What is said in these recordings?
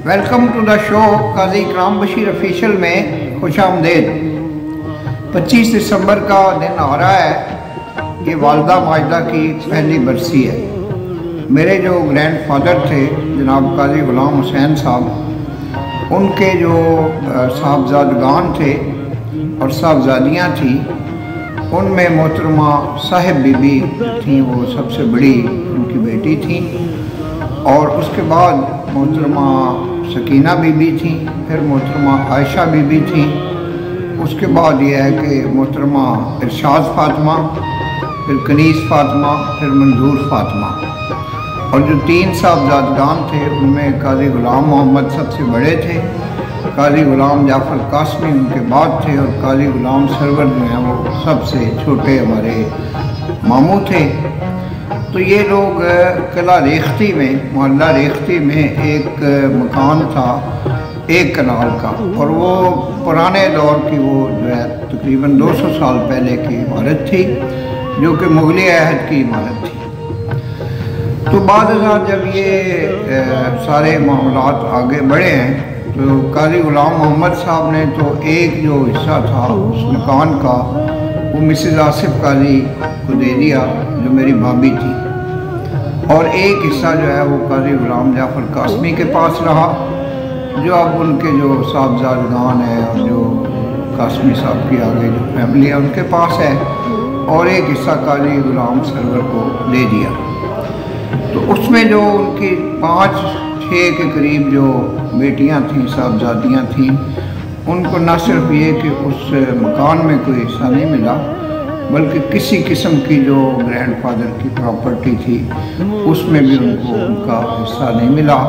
Welcome to the show Qazi Ikram Bashir official میں خوش آمدید۔ 25 دسمبر کا دن آ رہا ہے، یہ والدہ ماجدہ کی پہلی برسی ہے۔ میرے جو گرینڈ فادر تھے جناب قاضی غلام حسین صاحب، ان کے جو صاحبزادگان تھے اور صاحبزادیاں تھیں، ان میں محترمہ صاحب بی بی تھیں، وہ سب سے بڑی ان کی بیٹی تھیں، اور اس کے بعد محترمہ سکینہ بی بی تھیں، پھر محترمہ عائشہ بی بی تھیں، اس کے بعد یہ ہے کہ محترمہ ارشاد فاطمہ، پھر کنیز فاطمہ، پھر منظور فاطمہ، اور جو 3 صاحبزادگان تھے ان میں قاضی غلام محمد سب سے بڑے تھے، قاضی غلام جعفر قاسمی ان کے بعد تھے، اور قاضی غلام سرور جو ہیں وہ سب سے چھوٹے ہمارے ماموں تھے۔ تو یہ لوگ قلعہ ریختی میں، محلہ ریختی میں ایک مکان تھا 1 کنال کا، اور وہ پرانے دور کی وہ جو ہے تقریباً 200 سال پہلے کی عمارت تھی، جو کہ مغلی عہد کی عمارت تھی۔ تو بعد ازاں جب یہ سارے معاملات آگے بڑھے ہیں تو قاضی غلام محمد صاحب نے تو ایک جو حصہ تھا اس مکان کا وہ مسز آصف قاضی کو دے دیا جو میری بھابھی تھی، اور ایک حصہ جو ہے وہ قاضی غلام جعفر قاسمی کے پاس رہا، جو اب ان کے جو صاحبزادگان ہیں اور جو قاسمی صاحب کی آگے جو فیملی ہے ان کے پاس ہے، اور ایک حصہ قاضی غلام سرور کو دے دیا۔ تو اس میں جو ان کی 5-6 کے قریب جو بیٹیاں تھیں، صاحبزادیاں تھیں، ان کو نہ صرف یہ کہ اس مکان میں کوئی حصہ نہیں ملا، بلکہ کسی قسم کی جو گرینڈ فادر کی پراپرٹی تھی اس میں بھی ان کو ان کا حصہ نہیں ملا۔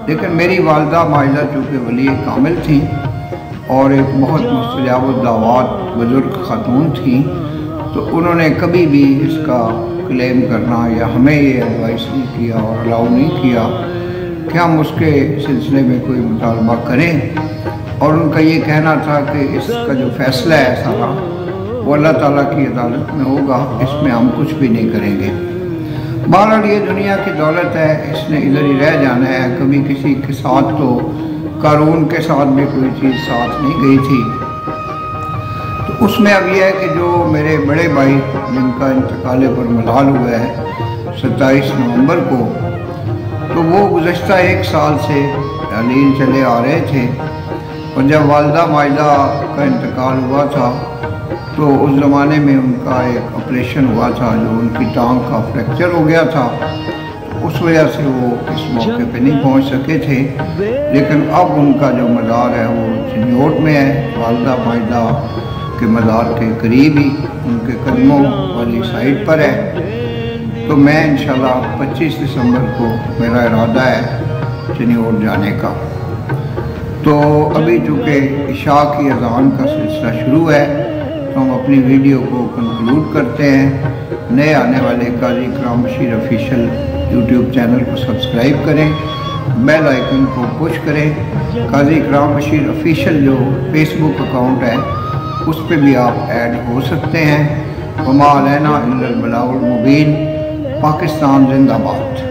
لیکن میری والدہ ماجدہ چونکہ ولی کامل تھیں اور ایک بہت مستجاب الدعوات بزرگ خاتون تھیں، تو انہوں نے کبھی بھی اس کا کلیم کرنا یا ہمیں یہ ایڈوائس نہیں کیا اور الاؤ نہیں کیا کہ ہم اس کے سلسلے میں کوئی مطالبہ کریں، اور ان کا یہ کہنا تھا کہ اس کا جو فیصلہ ہے سارا وہ اللہ تعالیٰ کی عدالت میں ہوگا، اس میں ہم کچھ بھی نہیں کریں گے۔ بہرحال یہ دنیا کی دولت ہے، اس نے ادھر ہی رہ جانا ہے، کبھی کسی کے ساتھ تو قارون کے ساتھ بھی کوئی چیز ساتھ نہیں گئی تھی۔ تو اس میں اب یہ ہے کہ جو میرے بڑے بھائی جن کا انتقال پر ملال ہوا ہے 27 نومبر کو، تو وہ گزشتہ 1 سال سے تعلیل چلے آ رہے تھے، اور جب والدہ ماجدہ کا انتقال ہوا تھا تو اس زمانے میں ان کا ایک آپریشن ہوا تھا جو ان کی ٹانگ کا فریکچر ہو گیا تھا، اس وجہ سے وہ اس موقع پہ نہیں پہنچ سکے تھے۔ لیکن اب ان کا جو مزار ہے وہ چنیوٹ میں ہے، والدہ ماجدہ کے مزار کے قریب ہی ان کے قدموں والی سائٹ پر ہے۔ تو میں انشاءاللہ 25 دسمبر کو میرا ارادہ ہے چنیوٹ جانے کا۔ تو ابھی چونکہ عشاء کی اذان کا سلسلہ شروع ہے تو ہم اپنی ویڈیو کو کنکلوڈ کرتے ہیں۔ نئے آنے والے قاضی اکرام بشیر آفیشیل یوٹیوب چینل کو سبسکرائب کریں، بیل آئیکن کو پش کریں۔ قاضی اکرام بشیر آفیشیل جو فیس بک اکاؤنٹ ہے اس پہ بھی آپ ایڈ ہو سکتے ہیں۔ وما علینا الا البلاغ المبین۔ پاکستان زندہ باد۔